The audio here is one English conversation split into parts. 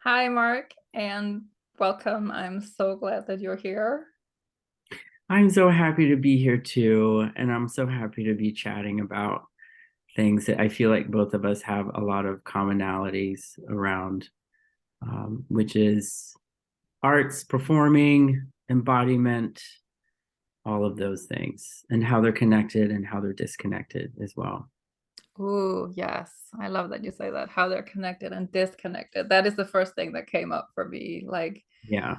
Hi, Mark, and welcome. I'm so glad that you're here. I'm so happy to be here too, and I'm so happy to be chatting about things that I feel like both of us have a lot of commonalities around, which is arts, performing, embodiment, all of those things, and how they're connected and how they're disconnected as well. Ooh, yes. I love that you say that, how they're connected and disconnected. That is the first thing that came up for me. Like, Yeah.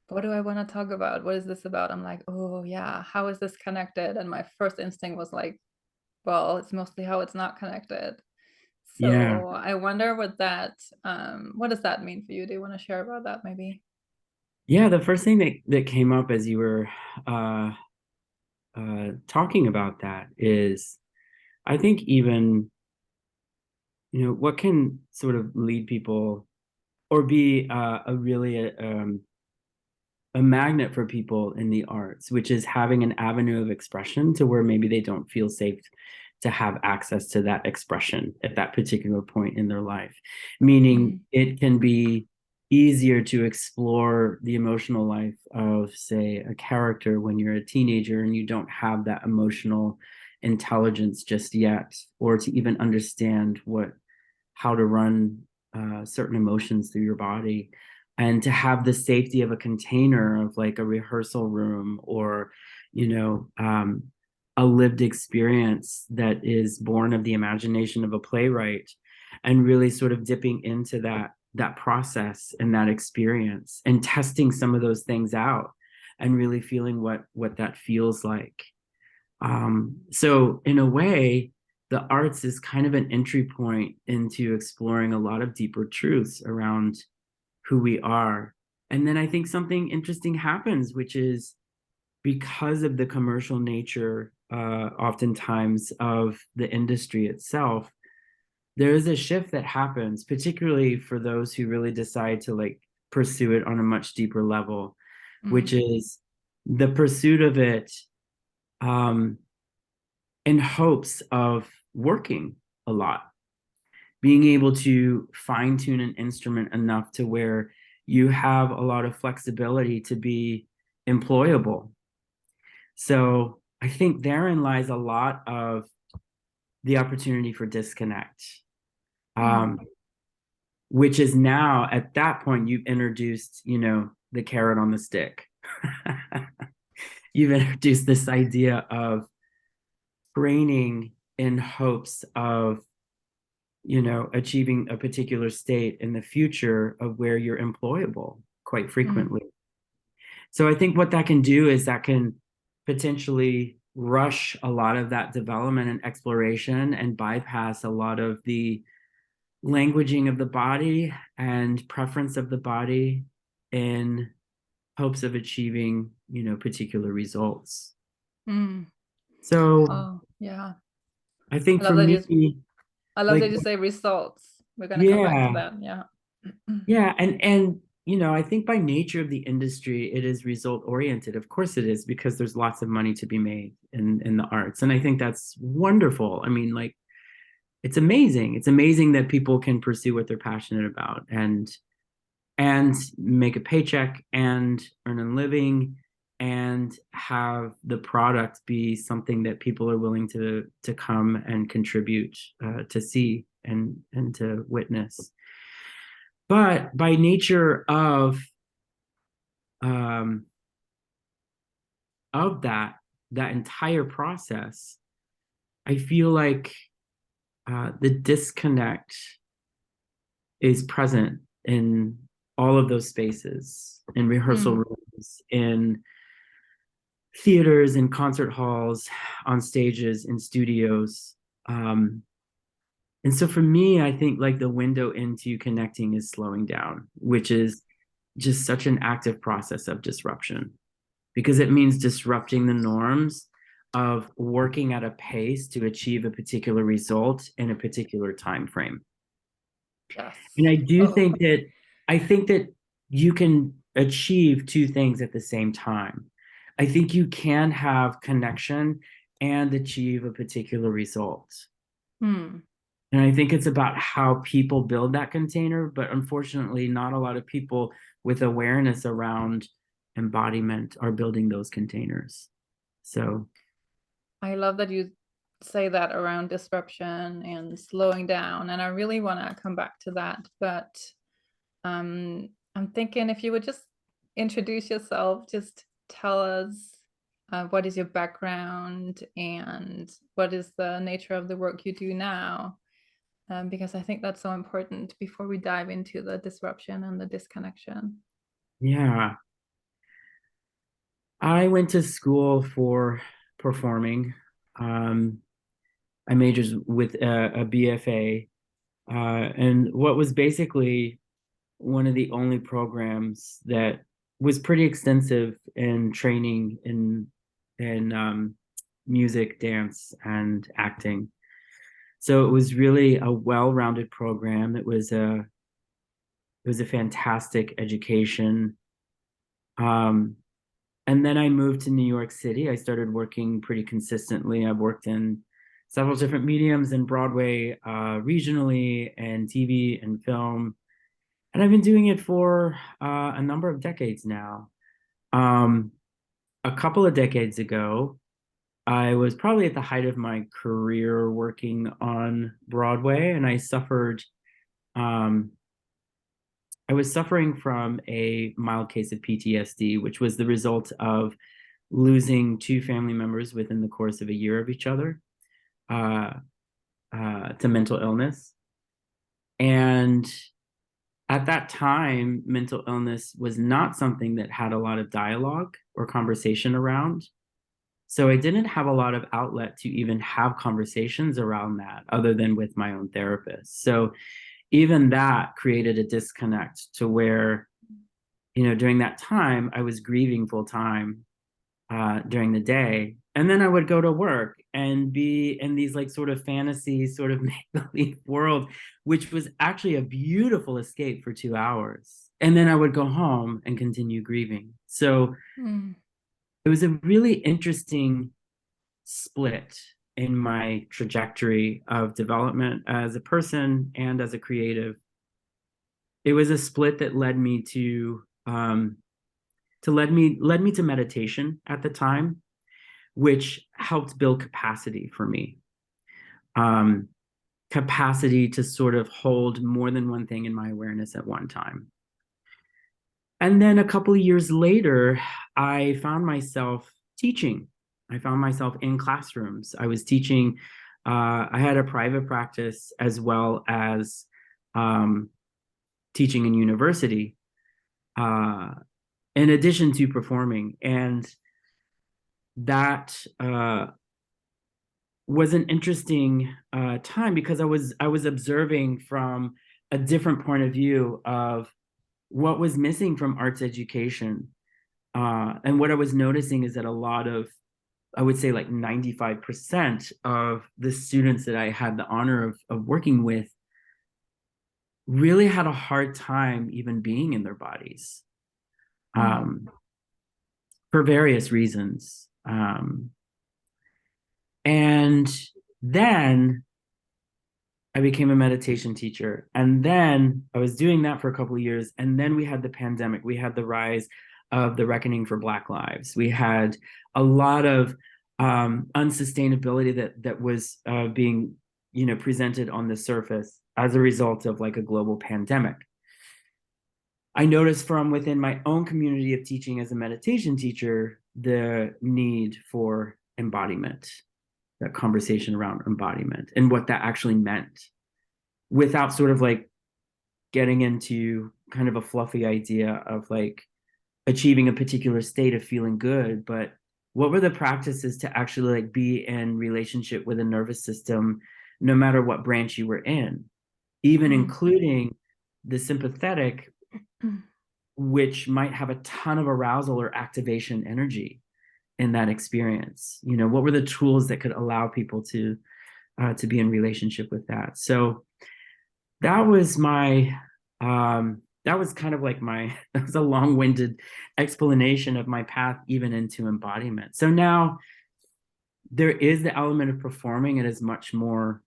what do I want to talk about? What is this about? I'm like, oh, yeah, how is this connected? And my first instinct was like, well, it's mostly how it's not connected. Yeah. So I wonder what does that mean for you? Do you want to share about that maybe? Yeah. The first thing that came up as you were uh, talking about that is, I think even, what can sort of lead people or be a magnet for people in the arts, which is having an avenue of expression to where maybe they don't feel safe to have access to that expression at that particular point in their life. Meaning Mm, it can be easier to explore the emotional life of, say, a character when you're a teenager and you don't have that emotional intelligence just yet, or to even understand how to run certain emotions through your body, and to have the safety of a container of like a rehearsal room, or you know um, a lived experience that is born of the imagination of a playwright, and really sort of dipping into that process and that experience and testing some of those things out and really feeling what that feels like. So in a way, the arts is kind of an entry point into exploring a lot of deeper truths around who we are. And then I think something interesting happens, which is because of the commercial nature, oftentimes, of the industry itself, there is a shift that happens, particularly for those who really decide to like pursue it on a much deeper level, which mm, is the pursuit of it, um, in hopes of working a lot, being able to fine tune an instrument enough to where you have a lot of flexibility to be employable. So I think therein lies a lot of the opportunity for disconnect, mm, um, which is now at that point you've introduced, the carrot on the stick. You've introduced this idea of training in hopes of achieving a particular state in the future of where you're employable quite mm, frequently. So I think what that can do is that can potentially rush a lot of that development and exploration and bypass a lot of the languaging of the body and preference of the body in hopes of achieving, particular results. mm. So Oh, yeah. I I think for love that me, you I love like, that you say results. We're gonna come back to yeah, that. Yeah. yeah, and I think by nature of the industry, it is result oriented. Of course it is, because there's lots of money to be made in the arts. And I think that's wonderful. I mean, like, it's amazing. It's amazing that people can pursue what they're passionate about and make a paycheck and earn a living and have the product be something that people are willing to come and contribute, to see and to witness. But by nature um, of that entire process, I feel like the disconnect is present in all of those spaces, in rehearsal Mm, rooms, in theaters, in concert halls, on stages, in studios. Um, and so for me, I think like the window into connecting is slowing down, which is just such an active process of disruption, because it means disrupting the norms of working at a pace to achieve a particular result in a particular time frame. yes. And I do Oh. think that I think that you can achieve two things at the same time. I think you can have connection and achieve a particular result. Hmm. And I think it's about how people build that container, but unfortunately, not a lot of people with awareness around embodiment are building those containers. So, I love that you say that around disruption and slowing down, and I really want to come back to that. But I'm thinking if you would just introduce yourself, just tell us what is your background and what is the nature of the work you do now, because I think that's so important before we dive into the disruption and the disconnection. yeah, I went to school for performing. Um, I majored with a BFA, and what was basically one of the only programs that was pretty extensive in training in music, dance, and acting. So it was really a well-rounded program. It was a fantastic education. Um, and then I moved to New York City. I started working pretty consistently. I've worked in several different mediums in Broadway, regionally, and TV and film. And I've been doing it for a number of decades now. Um, a couple of decades ago, I was probably at the height of my career working on Broadway, and um, I was suffering from a mild case of PTSD, which was the result of losing two family members within the course of a year of each other uh, to mental illness. And at that time, mental illness was not something that had a lot of dialogue or conversation around. So I didn't have a lot of outlet to even have conversations around that other than with my own therapist. So even that created a disconnect to where, during that time, I was grieving full time during the day. And then I would go to work and be in these like sort of fantasy, sort of make believe world, which was actually a beautiful escape for 2 hours. And then I would go home and continue grieving. So Mm. it was a really interesting split in my trajectory of development as a person and as a creative. It was a split that led me to meditation at the time, which helped build capacity for me. Um, Capacity to sort of hold more than one thing in my awareness at one time. And then a couple of years later, I found myself teaching. I found myself in classrooms. I was teaching. I had a private practice as well as um, teaching in university, uh, in addition to performing. And that was an interesting time because I was observing from a different point of view of what was missing from arts education. And what I was noticing is that a lot of, I would say like 95% of the students that I had the honor of working with really had a hard time even being in their bodies, Mm. um, for various reasons. And then I became a meditation teacher. And then I was doing that for a couple of years. And then we had the pandemic. We had the rise of the reckoning for Black lives. We had a lot of unsustainability that was being, presented on the surface as a result of like a global pandemic. I noticed from within my own community of teaching as a meditation teacher the need for embodiment, that conversation around embodiment and what that actually meant, without sort of like getting into kind of a fluffy idea of like achieving a particular state of feeling good, but what were the practices to actually like be in relationship with a nervous system, no matter what branch you were in, even Mm. including the sympathetic, which might have a ton of arousal or activation energy in that experience. What were the tools that could allow people to be in relationship with that? So that was my that was kind of like my that was a long-winded explanation of my path even into embodiment. So now there is the element of performing. It is much more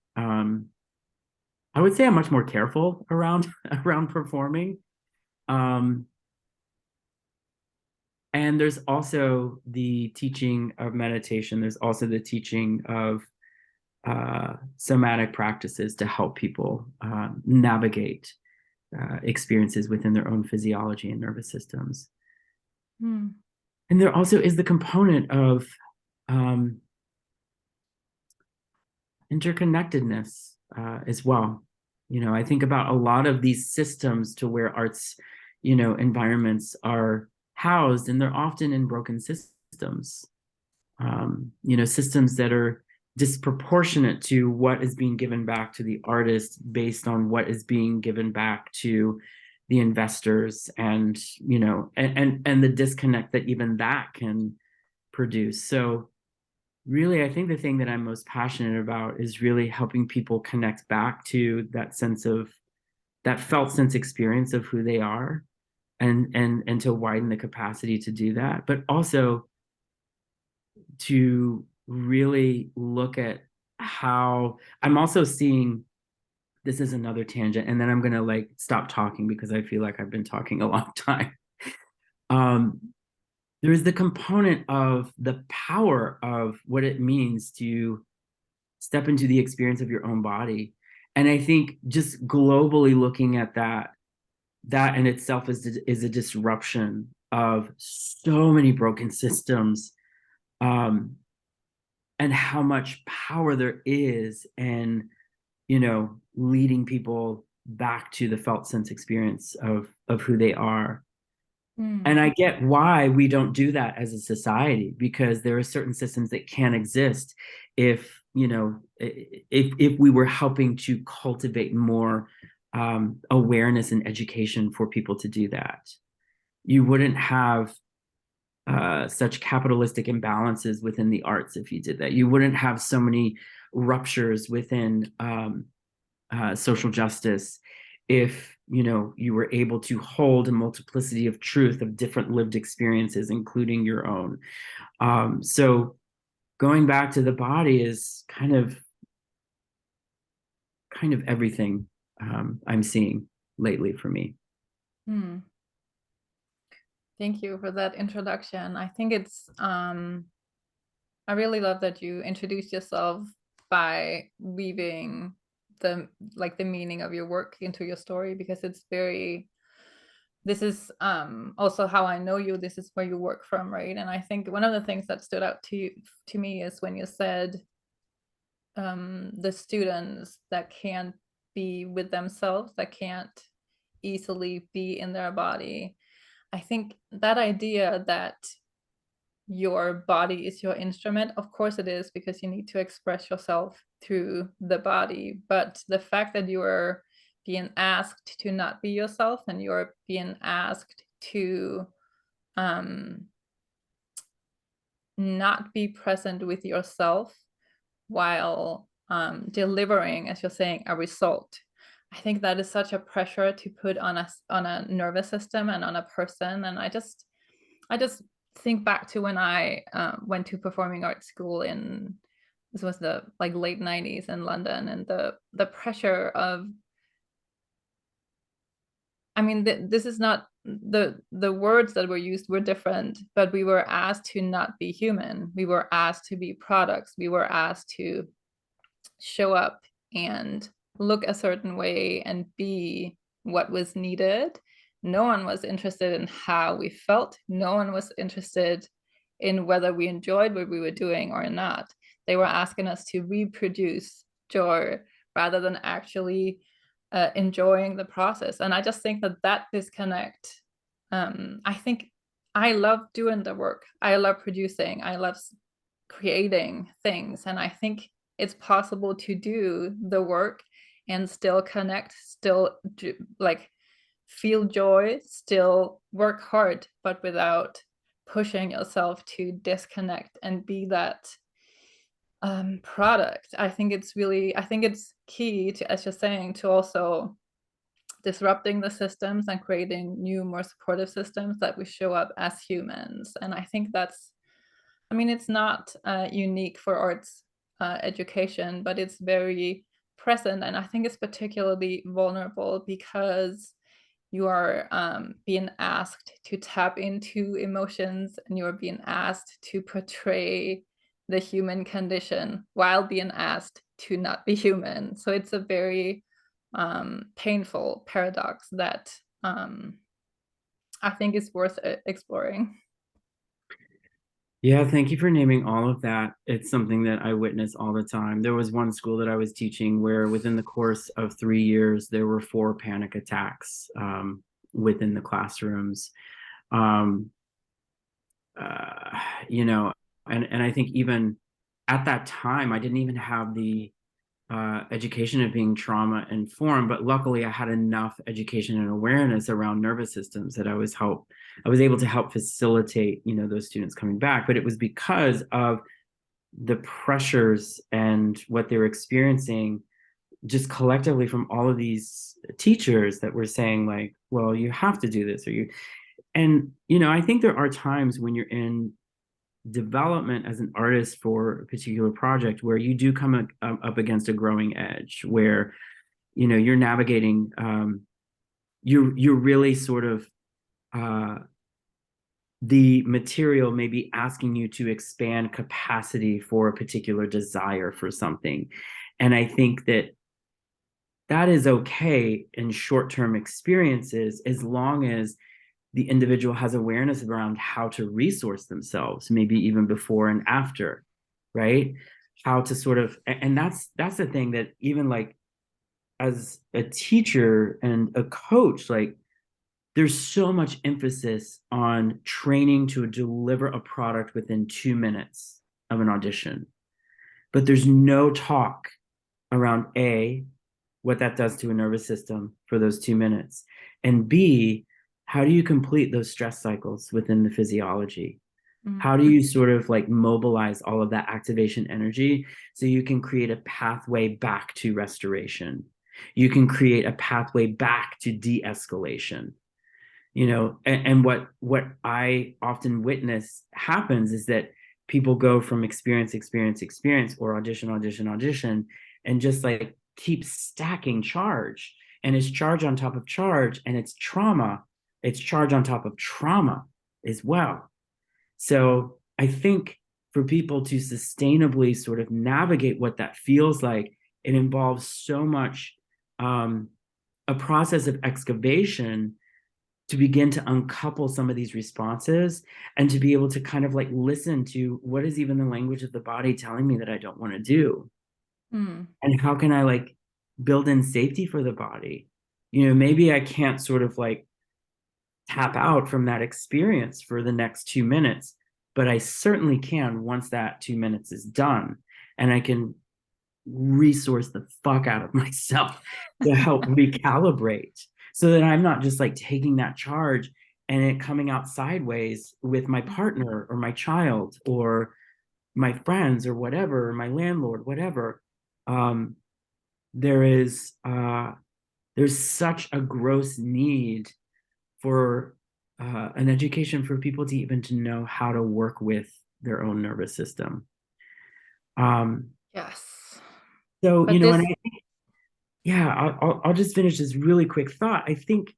I would say I'm much more careful around around performing. Um, and there's also the teaching of meditation. There's also the teaching of somatic practices to help people navigate experiences within their own physiology and nervous systems. Hmm. And there also is the component of um, interconnectedness as well. I think about a lot of these systems to where arts, environments are housed, and they're often in broken systems. Systems that are disproportionate to what is being given back to the artist based on what is being given back to the investors, and and the disconnect that even that can produce. So really, I think the thing that I'm most passionate about is really helping people connect back to that sense of that felt sense experience of who they are, and to widen the capacity to do that, but also to really look at how I'm also seeing. This is another tangent, and then I'm gonna like stop talking because I feel like I've been talking a long time. um there's the component of the power of what it means to step into the experience of your own body. And I think just globally looking at that in itself is a disruption of so many broken systems, um, and how much power there is in leading people back to the felt sense experience of who they are. Hmm. And I get why we don't do that as a society, because there are certain systems that can't exist if if we were helping to cultivate more awareness and education for people to do that. You wouldn't have such capitalistic imbalances within the arts if you did that. You wouldn't have so many ruptures within social justice if you were able to hold a multiplicity of truth of different lived experiences, including your own. So going back to the body is kind of everything I'm seeing lately for me. Hmm. Thank you for that introduction. I think it's I really love that you introduced yourself by weaving the the meaning of your work into your story, because it's very, this is also how I know you, this is where you work from, right? And I think one of the things that stood out to me is when you said the students that can't be with themselves, that can't easily be in their body. I think that idea that your body is your instrument, of course it is, because you need to express yourself through the body, but the fact that you are being asked to not be yourself, and you're being asked to um not be present with yourself while delivering, as you're saying, a result. I think that is such a pressure to put on a nervous system and on a person. And I just think back to when I went to performing arts school in, this was the late 90s in London, and the pressure of, I mean, this is not, the words that were used were different, but we were asked to not be human. We were asked to be products. We were asked to show up and look a certain way and be what was needed. No one was interested in how we felt. No one was interested in whether we enjoyed what we were doing or not. They were asking us to reproduce joy rather than actually enjoying the process. And I just think that that disconnect, I think I love doing the work. I love producing. I love creating things. And I think it's possible to do the work and still connect, still feel joy, still work hard, but without pushing yourself to disconnect and be that product. I think it's key to, as you're saying, to also disrupting the systems and creating new, more supportive systems that we show up as humans. And I think that's, I mean, it's not unique for arts education, but it's very present, and I think it's particularly vulnerable because you are being asked to tap into emotions, and you are being asked to portray the human condition while being asked to not be human. So it's a very painful paradox that I think is worth exploring. Yeah, thank you for naming all of that. It's something that I witness all the time. There was one school that I was teaching where within the course of 3 years, there were 4 panic attacks within the classrooms. Um, uh, you know, and I think even at that time, I didn't even have the education of being trauma informed, but luckily I had enough education and awareness around nervous systems that I was able to help facilitate, those students coming back. But it was because of the pressures and what they were experiencing just collectively from all of these teachers that were saying like, well, you have to do this, or you, and I think there are times when you're in development as an artist for a particular project where you do come up against a growing edge where you're navigating, you're really sort of, the material may be asking you to expand capacity for a particular desire for something. And I think that that is okay in short-term experiences as long as the individual has awareness around how to resource themselves, maybe even before and after, right? How to sort of, and that's the thing that even like as a teacher and a coach, like there's so much emphasis on training to deliver a product within 2 minutes of an audition, but there's no talk around what that does to a nervous system for those 2 minutes, and B, how do you complete those stress cycles within the physiology? How do Mm. you sort of like mobilize all of that activation energy so you can create a pathway back to restoration? You can create a pathway back to de-escalation. And what I often witness happens is that people go from experience or audition and just like keep stacking charge, and it's charge on top of charge, and it's charge on top of trauma as well. So I think for people to sustainably sort of navigate what that feels like, it involves so much, a process of excavation to begin to uncouple some of these responses and to be able to kind of like listen to what is even the language of the body telling me that I don't want to do. Mm. And how can I like build in safety for the body? Maybe I can't sort of like tap out from that experience for the next 2 minutes, but I certainly can once that 2 minutes is done. And I can resource the fuck out of myself to help recalibrate so that I'm not just like taking that charge and it coming out sideways with my partner or my child or my friends or whatever, or my landlord, whatever. Um, there is there's such a gross need for an education for people to even to know how to work with their own nervous system. Um, Yes. so But and this, yeah, I'll just finish this really quick thought. I think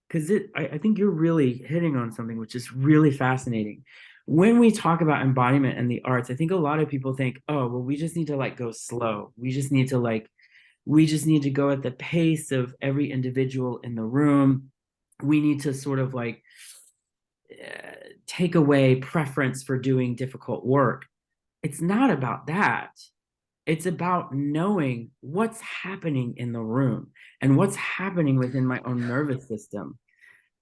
because I think you're really hitting on something which is really fascinating. When we talk about embodiment and the arts, I think a lot of people think, oh, well, we just need to like go slow. We just need to go at the pace of every individual in the room. We need to sort of like take away preference for doing difficult work. It's not about that. It's about knowing what's happening in the room and what's happening within my own nervous system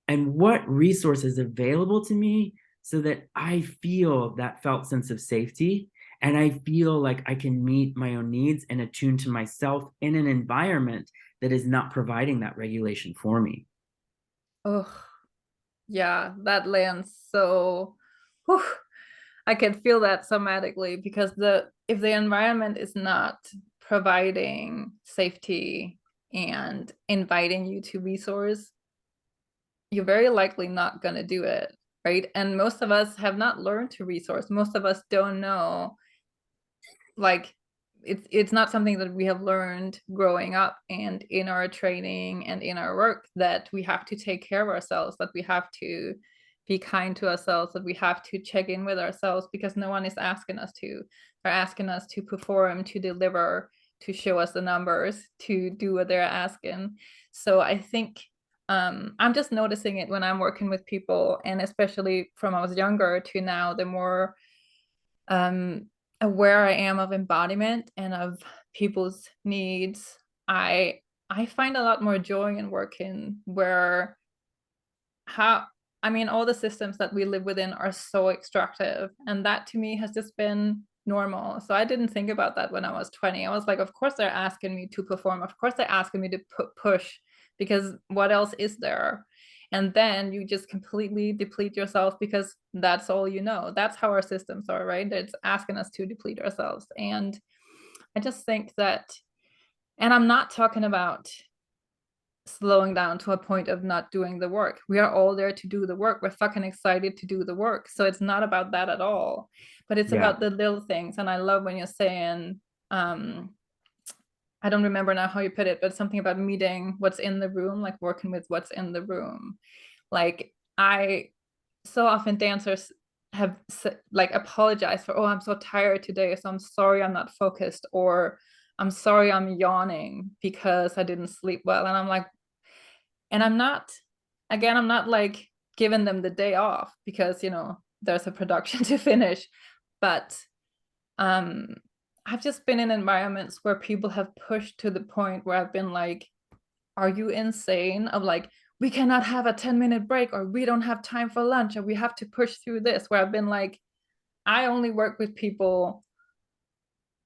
and what resources available to me so that I feel that felt sense of safety and I feel like I can meet my own needs and attune to myself in an environment that is not providing that regulation for me. oh, yeah, that lands so, whew, I can feel that somatically because the if the environment is not providing safety and inviting you to resource, you're very likely not going to do it, right? And most of us have not learned to resource. Most of us don't know, like, it's not something that we have learned growing up and in our training and in our work, that we have to take care of ourselves, that we have to be kind to ourselves, that we have to check in with ourselves, because no one is asking us to. They're asking us to perform, to deliver, to show us the numbers, to do what they're asking. So I think I'm just noticing it when I'm working with people, and especially from I was younger to now, the more um, aware I am of embodiment and of people's needs, I I find a lot more joy in working where how I mean, all the systems that we live within are so extractive, and that to me has just been normal. So I didn't think about that when I was 20. I was like, of course they're asking me to perform, of course they're asking me to push, because what else is there? And then you just completely deplete yourself, because that's all you know. That's how our systems are, right? It's asking us to deplete ourselves. And I just think that, and I'm not talking about slowing down to a point of not doing the work. We are all there to do the work. We're fucking excited to do the work. So it's not about that at all, but it's Yeah. about the little things. And I love when you're saying, I don't remember now how you put it, but something about meeting what's in the room, like working with what's in the room. Like I so often dancers have like apologized for, oh, I'm so tired today, so I'm sorry I'm not focused, or I'm sorry I'm yawning because I didn't sleep well. And I'm like, and I'm not, again, I'm not like giving them the day off, because there's a production to finish. But um I've just been in environments where people have pushed to the point where I've been like, are you insane? Of like, we cannot have a 10-minute break, or we don't have time for lunch, or we have to push through this, where I've been like, I only work with people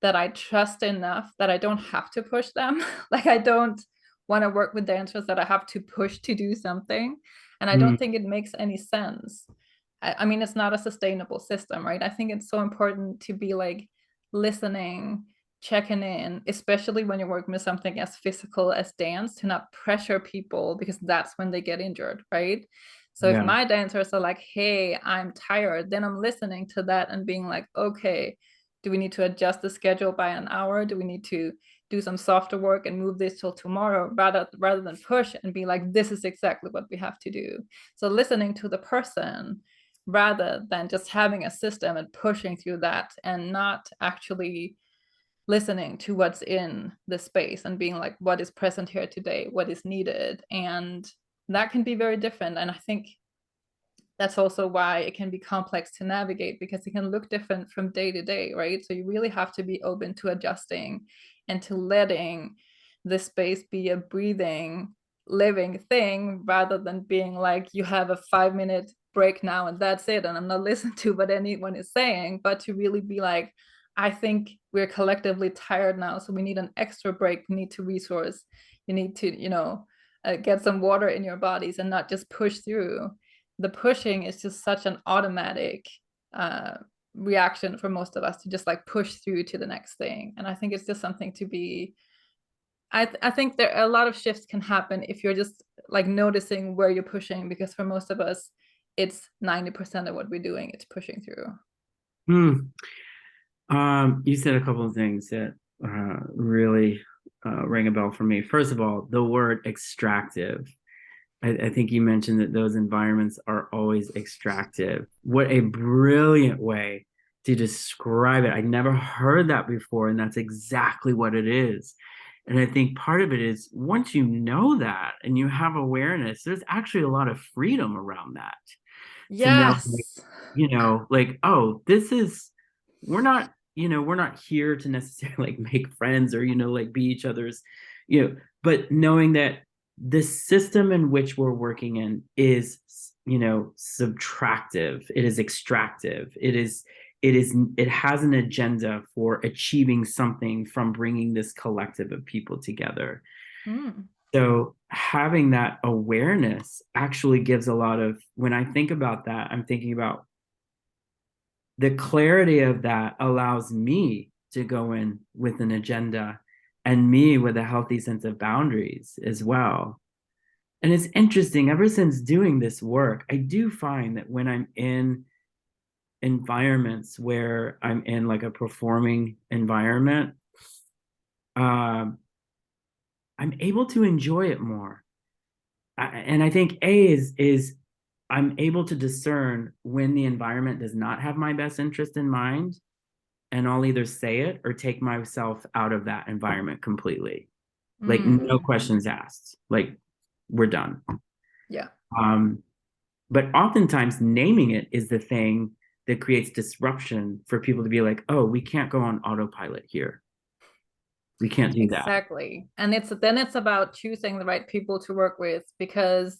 that I trust enough that I don't have to push them. Like, I don't want to work with dancers that I have to push to do something. And I Mm, don't think it makes any sense. I mean, it's not a sustainable system, right? I think it's so important to be like listening, checking in, especially when you're working with something as physical as dance, to not pressure people, because that's when they get injured, right? So if yeah. my dancers are like, hey, I'm tired, then I'm listening to that and being like, okay, do we need to adjust the schedule by an hour? Do we need to do some softer work and move this till tomorrow, rather than push and be like, this is exactly what we have to do? So listening to the person rather than just having a system and pushing through that, and not actually listening to what's in the space and being like, what is present here today, what is needed. And that can be very different. And I think that's also why it can be complex to navigate, because it can look different from day to day, right? So you really have to be open to adjusting and to letting the space be a breathing, living thing, rather than being like, you have a 5-minute break now and that's it, and I'm not listening to what anyone is saying, but to really be like, I think we're collectively tired now, so we need an extra break, we need to resource, you need to, get some water in your bodies, and not just push through. The pushing is just such an automatic uh, reaction for most of us, to just like push through to the next thing. And I think it's just something to be. I think there a lot of shifts can happen if you're just like noticing where you're pushing, because for most of us, it's 90% of what we're doing. It's pushing through. Hmm. You said a couple of things that really rang a bell for me. First of all, the word extractive. I think you mentioned that those environments are always extractive. What a brilliant way to describe it. I never heard that before, and that's exactly what it is. And I think part of it is, once you know that and you have awareness, there's actually a lot of freedom around that, to know, like, Yes. like, oh, this is, we're not here to necessarily like make friends or, like be each other's, but knowing that the system in which we're working in is, subtractive, it is extractive, it has an agenda for achieving something from bringing this collective of people together. Mm. So having that awareness actually gives a lot of, when I think about that, I'm thinking about the clarity of that allows me to go in with an agenda, and me with a healthy sense of boundaries as well. And it's interesting, ever since doing this work, I do find that when I'm in environments where I'm in like a performing environment, um, I'm able to enjoy it more. And I think A is I'm able to discern when the environment does not have my best interest in mind, and I'll either say it or take myself out of that environment completely. Like no Mm, questions asked. Like we're done. yeah, Um, but oftentimes naming it is the thing that creates disruption for people to be like, oh, we can't go on autopilot here. We can't do that. exactly. And it's about choosing the right people to work with, because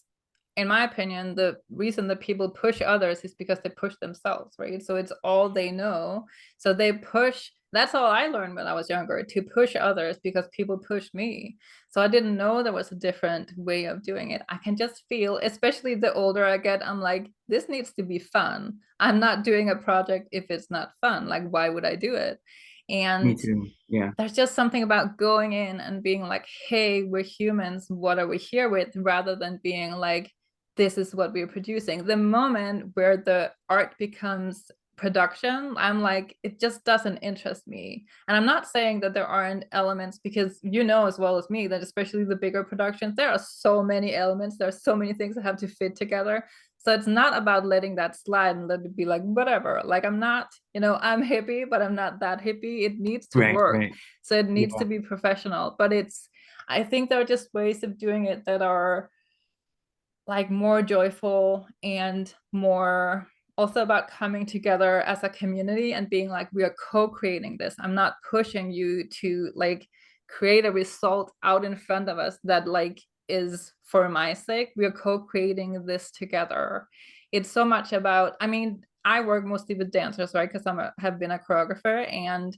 in my opinion, the reason that people push others is because they push themselves, right? So it's all they know. So they push. That's all I learned when I was younger, to push others because people pushed me. So I didn't know there was a different way of doing it. I can just feel, especially the older I get, I'm like, this needs to be fun. I'm not doing a project if it's not fun. Like, why would I do it? Me And too. Yeah. there's just something about going in and being like, hey, we're humans, what are we here with, rather than being like, this is what we're producing. The moment where the art becomes production, I'm like, it just doesn't interest me. And I'm not saying that there aren't elements, because you know as well as me that especially the bigger productions, there are so many elements, there are so many things that have to fit together. So it's not about letting that slide and let it be like whatever. Like, I'm not, I'm hippie, but I'm not that hippie. It needs to Right. work. Right. So it needs Yeah. to be professional. But I think there are just ways of doing it that are like more joyful and more also about coming together as a community and being like, we are co-creating this. I'm not pushing you to like create a result out in front of us that like is for my sake. We are co-creating this together. It's so much about, I mean, I work mostly with dancers, right? Because have been a choreographer, and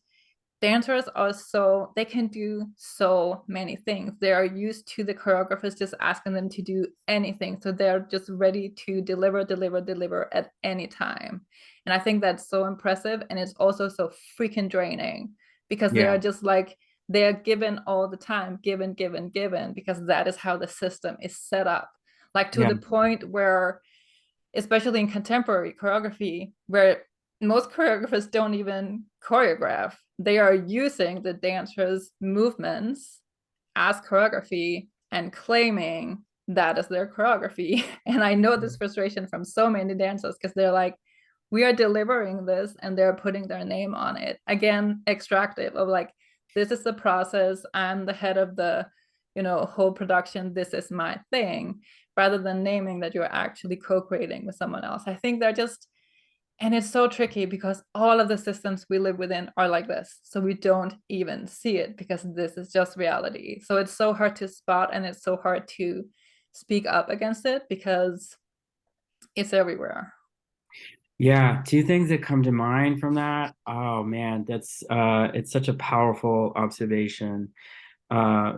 dancers are so, they can do so many things. They are used to the choreographers just asking them to do anything, so they're just ready to deliver at any time. And I think that's so impressive, and it's also so freaking draining, because they are Yeah. just like, they're given all the time, given, because that is how the system is set up, like to Yeah. the point where, especially in contemporary choreography, where most choreographers don't even choreograph. They are using the dancer's movements as choreography and claiming that is their choreography. And I know this frustration from so many dancers, because they're like, we are delivering this, and they're putting their name on it. Again, extractive of like, this is the process. I'm the head of the, whole production. This is my thing, rather than naming that you're actually co-creating with someone else. I think they're just, and it's so tricky because all of the systems we live within are like this. So we don't even see it because this is just reality. So it's so hard to spot, and it's so hard to speak up against it because it's everywhere. Yeah, two things that come to mind from that. Oh man, that's it's such a powerful observation,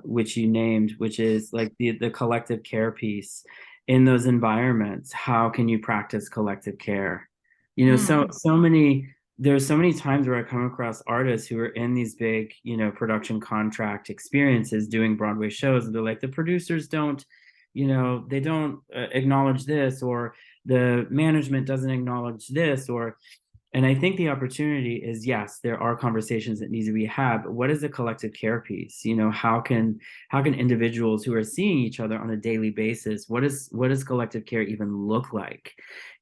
which you named, which is like the collective care piece. In those environments, how can you practice collective care? Mm, There's so many times where I come across artists who are in these big, production contract experiences doing Broadway shows, and they're like, the producers don't, they don't acknowledge this, or the management doesn't acknowledge this, or and I think the opportunity is, yes, there are conversations that need to be had, but what is the collective care piece? How can individuals who are seeing each other on a daily basis, what does collective care even look like?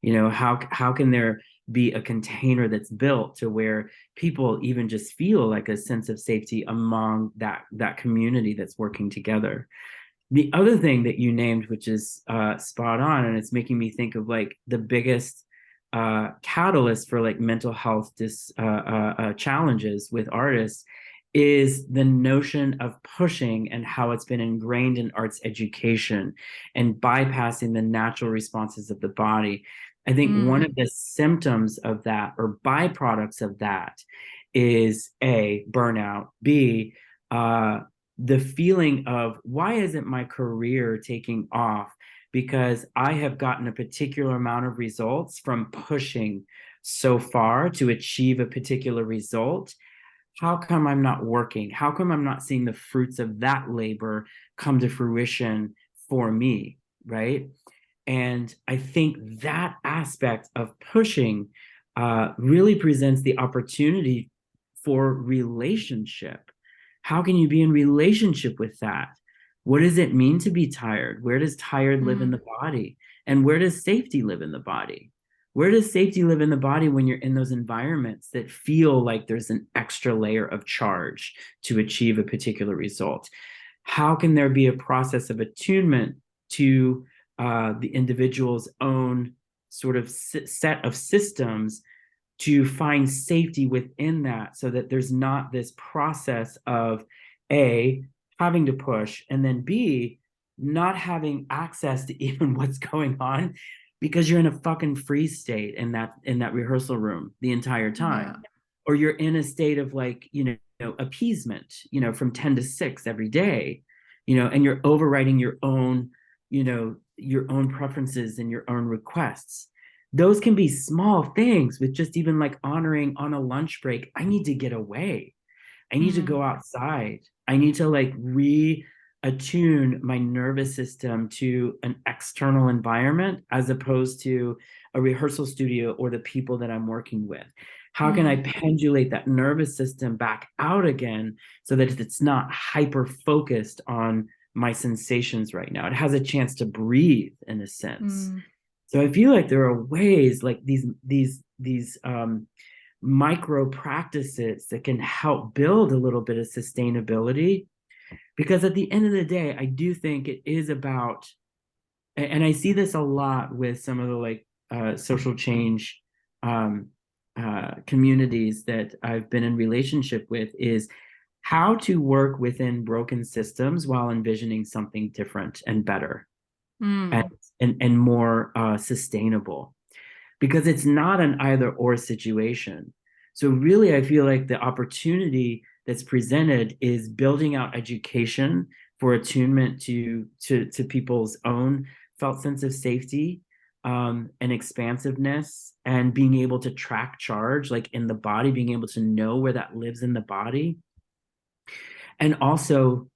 How can there be a container that's built to where people even just feel like a sense of safety among that community that's working together? The other thing that you named, which is spot on, and it's making me think of like the biggest catalyst for like mental health challenges with artists is the notion of pushing and how it's been ingrained in arts education and bypassing the natural responses of the body. I think one mm, of the symptoms of that or byproducts of that is A, burnout, B, uh, the feeling of why isn't my career taking off? Because I have gotten a particular amount of results from pushing so far to achieve a particular result. How come I'm not working? How come I'm not seeing the fruits of that labor come to fruition for me? Right. And I think that aspect of pushing really presents the opportunity for relationship. How can you be in relationship with that? What does it mean to be tired? Where does tired live in Mm, the body? And where does safety live in the body? Where does safety live in the body when you're in those environments that feel like there's an extra layer of charge to achieve a particular result? How can there be a process of attunement to the individual's own sort of set of systems to find safety within that, so that there's not this process of A, having to push, and then B, not having access to even what's going on because you're in a fucking freeze state in that rehearsal room the entire yeah. time. Or you're in a state of like, appeasement, from 10 to 6 every day, and you're overriding your own preferences and your own requests. Those can be small things with just even like honoring on a lunch break. I need to get away. I need to Mm, go outside. I need to like reattune my nervous system to an external environment as opposed to a rehearsal studio or the people that I'm working with. How can I mm, pendulate that nervous system back out again so that it's not hyper focused on my sensations right now? It has a chance to breathe in a sense. mm, So I feel like there are ways like these micro practices that can help build a little bit of sustainability. Because at the end of the day, I do think it is about, and I see this a lot with some of the like social change um, communities that I've been in relationship with, is how to work within broken systems while envisioning something different and better and mm. and more sustainable, because it's not an either or situation. So really, I feel like the opportunity that's presented is building out education for attunement to people's own felt sense of safety, and expansiveness, and being able to track charge like in the body, being able to know where that lives in the body, and also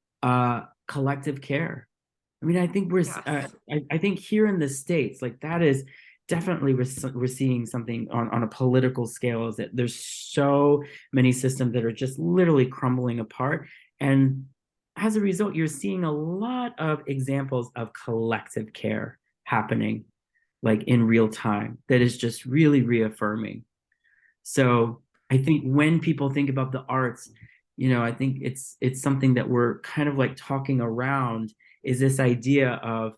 collective care. I mean, I think Yes. I think here in the States, like that is definitely we're seeing something on a political scale, is that there's so many systems that are just literally crumbling apart. And as a result, you're seeing a lot of examples of collective care happening like in real time that is just really reaffirming. So I think when people think about the arts, I think it's something that we're kind of like talking around, is this idea of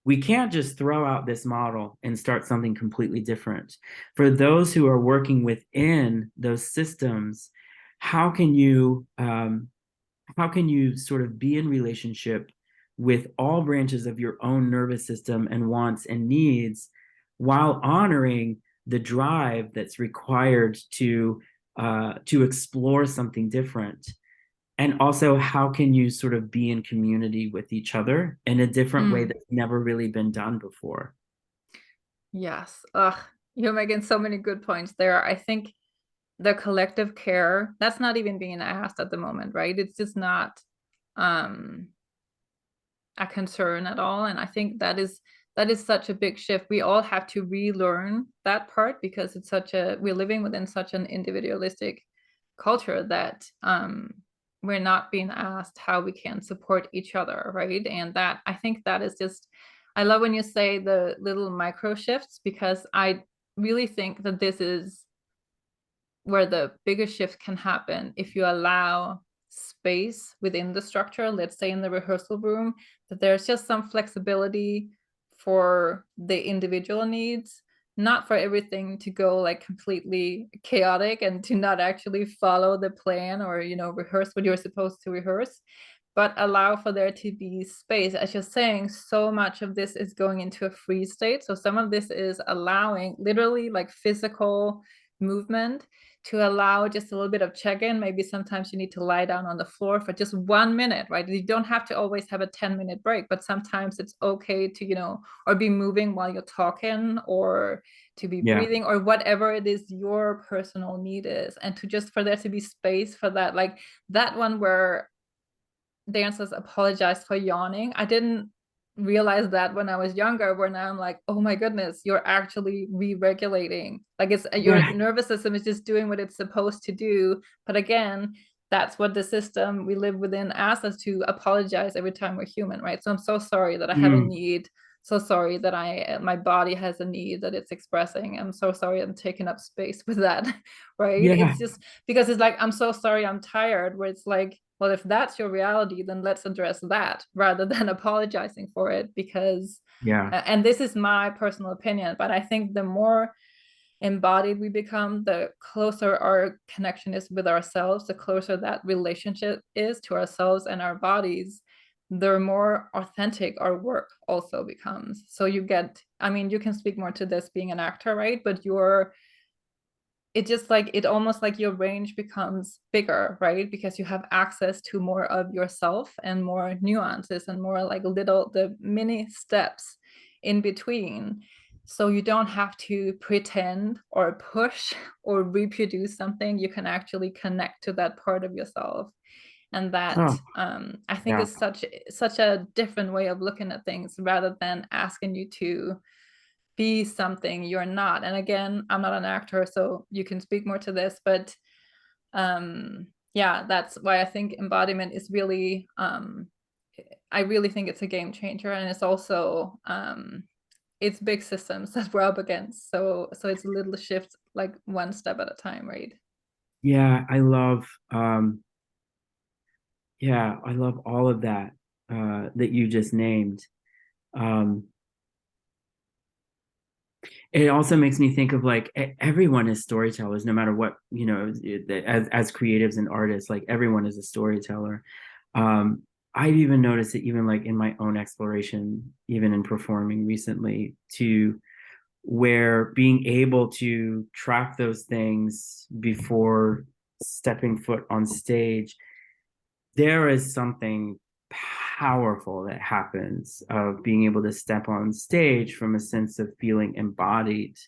we can't just throw out this model and start something completely different. For those who are working within those systems, how can you sort of be in relationship with all branches of your own nervous system and wants and needs, while honoring the drive that's required to explore something different? And also, how can you sort of be in community with each other in a different way Mm, that's never really been done before? yes. Ugh, you're making so many good points there. I think the collective care, that's not even being asked at the moment, right? It's just not um a concern at all. And I think that is such a big shift. We all have to relearn that part because we're living within such an individualistic culture that we're not being asked how we can support each other, right? And that, I think that is just, I love when you say the little micro shifts, because I really think that this is where the biggest shift can happen if you allow space within the structure. Let's say in the rehearsal room, that there's just some flexibility for the individual needs, not for everything to go like completely chaotic and to not actually follow the plan or rehearse what you're supposed to rehearse, but allow for there to be space. As you're saying, so much of this is going into a freeze state. So some of this is allowing literally like physical movement to allow just a little bit of check-in. Maybe sometimes you need to lie down on the floor for just 1 minute, right? You don't have to always have a 10-minute break, but sometimes it's okay to, or be moving while you're talking, or to be Yeah. breathing, or whatever it is your personal need is. And to just for there to be space for that, like that one where dancers apologize for yawning. I didn't realize that when I was younger, where now I'm like, oh my goodness, you're actually re-regulating. Like it's your Yeah. nervous system is just doing what it's supposed to do. But again, that's what the system we live within asks us to apologize every time we're human, right? So I'm so sorry that I have a Mm, need, so sorry that my body has a need that it's expressing. I'm so sorry I'm taking up space with that, right? yeah, It's just because it's like, I'm so sorry I'm tired, where it's like, well, if that's your reality, then let's address that rather than apologizing for it. Because yeah. and this is my personal opinion, but I think the more embodied we become, the closer our connection is with ourselves, the closer that relationship is to ourselves and our bodies, the more authentic our work also becomes. So you get, I mean, you can speak more to this being an actor, right? But you're, it just like, it almost like your range becomes bigger, right? Because you have access to more of yourself and more nuances and more like little, the mini steps in between. So you don't have to pretend or push or reproduce something. You can actually connect to that part of yourself. And that, Oh, I think, yeah. is such a different way of looking at things, rather than asking you to be something you're not. And again, I'm not an actor, so you can speak more to this, but yeah, that's why I think embodiment is really, I really think it's a game changer. And it's also, it's big systems that we're up against. So it's a little shift, like one step at a time, right? Yeah, I love yeah, I love all of that that you just named. Um, it also makes me think of like everyone is storytellers, no matter what, you know, as creatives and artists, like everyone is a storyteller. Um, I've even noticed it even like in my own exploration, even in performing recently, to where being able to track those things before stepping foot on stage, there is something powerful that happens of being able to step on stage from a sense of feeling embodied,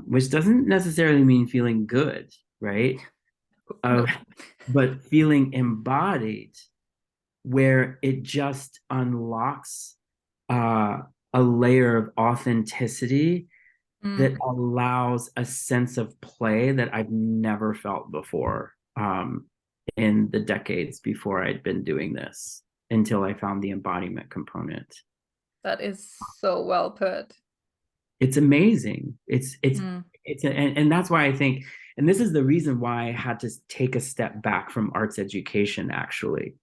which doesn't necessarily mean feeling good, right? No. But feeling embodied, where it just unlocks uh, a layer of authenticity that Mm, allows a sense of play that I've never felt before, in the decades before I'd been doing this, until I found the embodiment component. that is so well put. It's amazing. Mm, And that's why I think, and this is the reason why I had to take a step back from arts education, actually,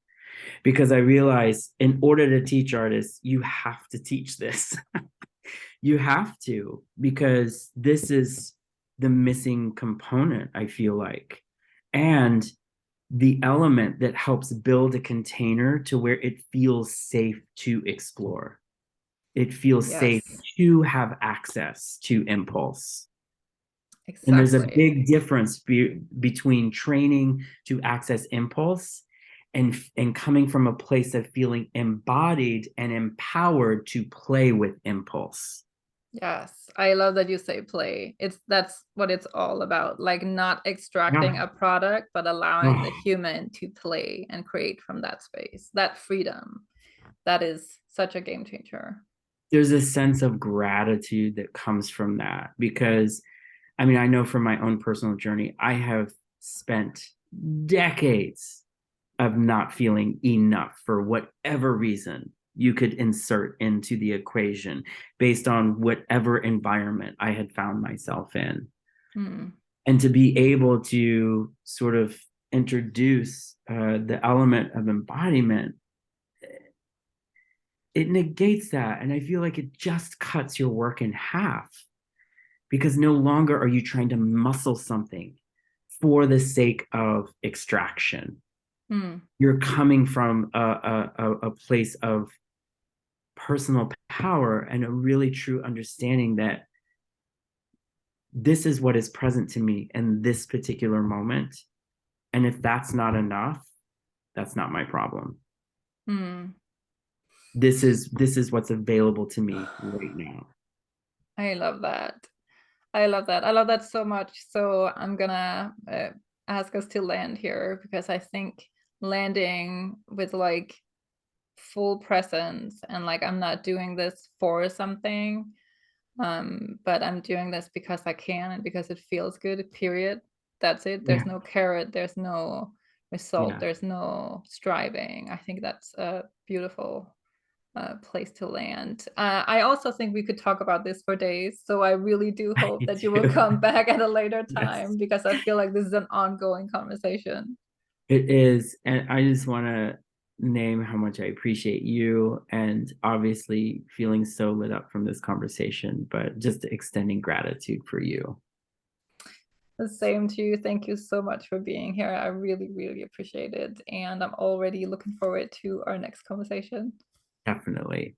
because I realized in order to teach artists, you have to teach this. You have to, because this is the missing component, I feel like. And the element that helps build a container to where it feels safe to explore. It feels safe yes, to have access to impulse. And there's a exactly. big difference between training to access impulse and coming from a place of feeling embodied and empowered to play with impulse. Yes, I love that you say play. It's That's what it's all about. Like, not extracting Yeah. a product, but allowing the Oh, human to play and create from that space. That freedom. That is such a game changer. there's a sense of gratitude that comes from that, because I mean, I know from my own personal journey, I have spent decades of not feeling enough for whatever reason you could insert into the equation based on whatever environment I had found myself in. Hmm. And to be able to sort of introduce the element of embodiment, it negates that. And I feel like it just cuts your work in half, because no longer are you trying to muscle something for the sake of extraction. Hmm. You're coming from a place of personal power and a really true understanding that this is what is present to me in this particular moment. And if that's not enough, that's not my problem. Hmm. This is what's available to me right now. I love that. I love that. I love that so much. So I'm gonna ask us to land here, because I think landing with like full presence and like, I'm not doing this for something, but I'm doing this because I can and because it feels good, period. That's it. Yeah. There's no carrot, there's no result. Yeah. There's no striving. I think that's a beautiful place to land. I also think we could talk about this for days. So I really do hope Me that you will too. come back at a later Yes. time because I feel like this is an ongoing conversation. It is. And I just want to name how much I appreciate you and obviously feeling so lit up from this conversation, but just extending gratitude for you. The same to you. Thank you so much for being here. I really, really appreciate it. And I'm already looking forward to our next conversation. Definitely.